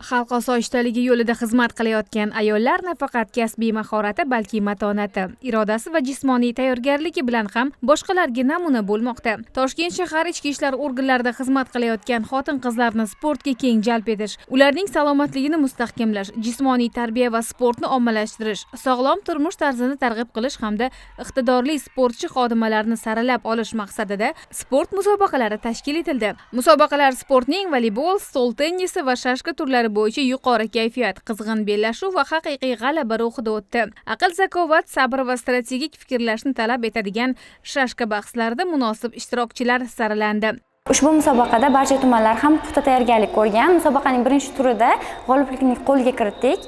Xalq osoyishtaligi yo'lida xizmat qilayotgan ayollar nafaqat kasbiy mahorati, balki matonati, irodasi va jismoniy tayyorgarligi bilan ham boshqalarga namuna bo'lmoqda. Toshkent shahar ichki ishlar organlarida xizmat qilayotgan xotin-qizlarni sportga keng jalb etish, ularning salomatligini mustahkamlash, jismoniy tarbiya va sportni ommalashtirish, sog'lom turmush tarzini targ'ib qilish hamda iqtidorli sportchi xodimalarini saralab olish maqsadida sport musobaqalari tashkil etildi. Musobaqalar sportning voleybol, stol tennisi va shashka turlari bo'yicha yuqori kayfiyat, qizg'in bellashuv va haqiqiy g'alaba ruhida o'tdi. Aql, zakovat, sabr va strategik fikrlashni talab etadigan shashka bahslarida munosib ishtirokchilar saralandi. Ushbu musobaqada barcha tumanlar ham puxta tayyorgarlik ko'rgan. Musobaqaning birinchi turida g'oliblikni qo'lga kiritdik.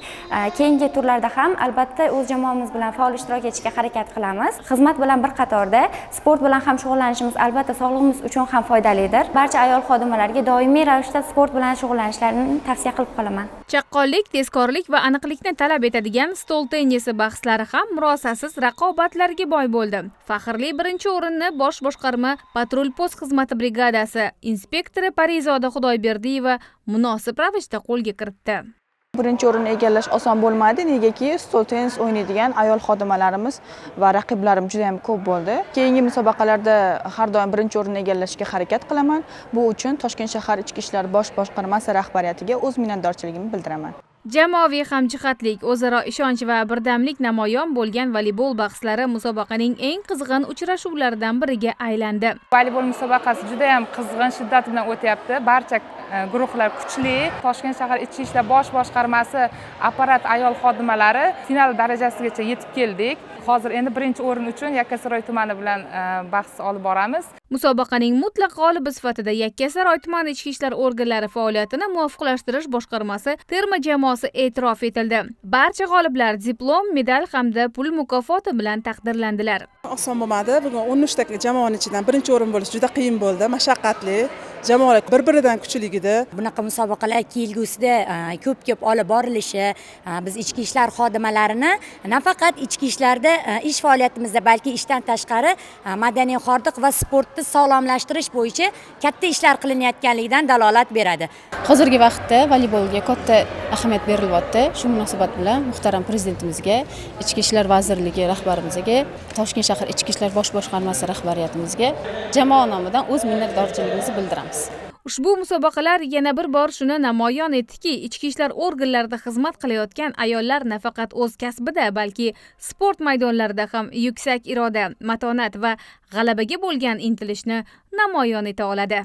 Keyingi turlarda ham albatta o'z jamoamiz bilan faol ishtirok etishga harakat qilamiz. Xizmat bilan bir qatorda sport bilan ham shug'ullanishimiz albatta sog'lig'imiz uchun ham foydalidir. Barcha ayol xodimalarga doimiy ravishda sport bilan shug'ullanishlarini tavsiya qilib qolaman. Chaqqonlik, tezkorlik va aniqlikni talab etadigan stol tennisi bahslari ham murosasiz raqobatlarga boy bo'ldi. Faxrli birinchi o'rinni bosh boshqarma patrul post xizmati brigadasi inspektori Parizoda Xudoyberdiyeva munosib ravishda qo'lga kiritdi. Birinchi o'rinni egallash oson bo'lmadi, negaki stol tennis o'ynaydigan ayol xodimalarimiz va raqiblarim juda ham ko'p bo'ldi. Keyingi musobaqalarda har doim birinchi o'rinni egallashga harakat qilaman. Bu uchun Toshkent shahar ichki ishlar bosh boshqarmasi rahbariyatiga o'z minnatdorchiligimni bildiraman. Jamoaviy hamjihatlik, o'zaro ishonch va birdamlik namoyon bo'lgan voleybol bahslari musobaqaning eng qizg'in uchrashuvlaridan biriga aylandi. Voleybol musobaqasi juda ham qizg'in, shiddat bilan o'tyapti. Barcha guruhlar kuchli. Toshkent shahar ichki ishlar bosh boshqarmasi apparat ayol xodimalari final darajasigacha yetib keldik. Hozir endi birinchi o'rin uchun Yakkasaroy tumani bilan bahs olib boramiz. Musobaqaning mutlaq g'olibi sifatida Yakkasaroy tumani ichki ishlar organlari faoliyatini muvofiqlashtirish boshqarmasi terma jamoasi e'tirof etildi. Barcha g'oliblar diplom, medal hamda pul mukofoti bilan taqdirlandilar. Oson bo'lmadi. Bugun 13 ta jamoaning ichidan birinchi o'rin bo'lish juda qiyin bo'ldi, mashaqqatli. Jamoalar bir-biridan kuchligida. Bunaqa musobaqalar kelgusida ko'p olib borilishi, biz ichki ishlar xodimalarini nafaqat ichki ishlarda ish faoliyatimizda, balki ishdan tashqari madaniy hordiq va sportni sog'lomlashtirish bo'yicha katta ishlar qilinayotganligidan dalolat beradi. Hozirgi vaqtda voleybolga katta ahamiyat berilyapti. Shu munosabat bilan muhtaram prezidentimizga, Ichki ishlar vazirligi rahbarimizga, Toshkent shahar ichki ishlar bosh boshqarmasi rahbariyatimizga jamoa nomidan o'z minnatdorchiligimizni bildiramiz. Ushbu musobaqalar yana bir bor shuni namoyon etdiki, ichki ishlar organlarida xizmat qilayotgan ayollar nafaqat o'z kasbida, balki sport maydonlarida ham yuksak iroda, matonat va g'alabaga bo'lgan intilishni namoyon eta oladi.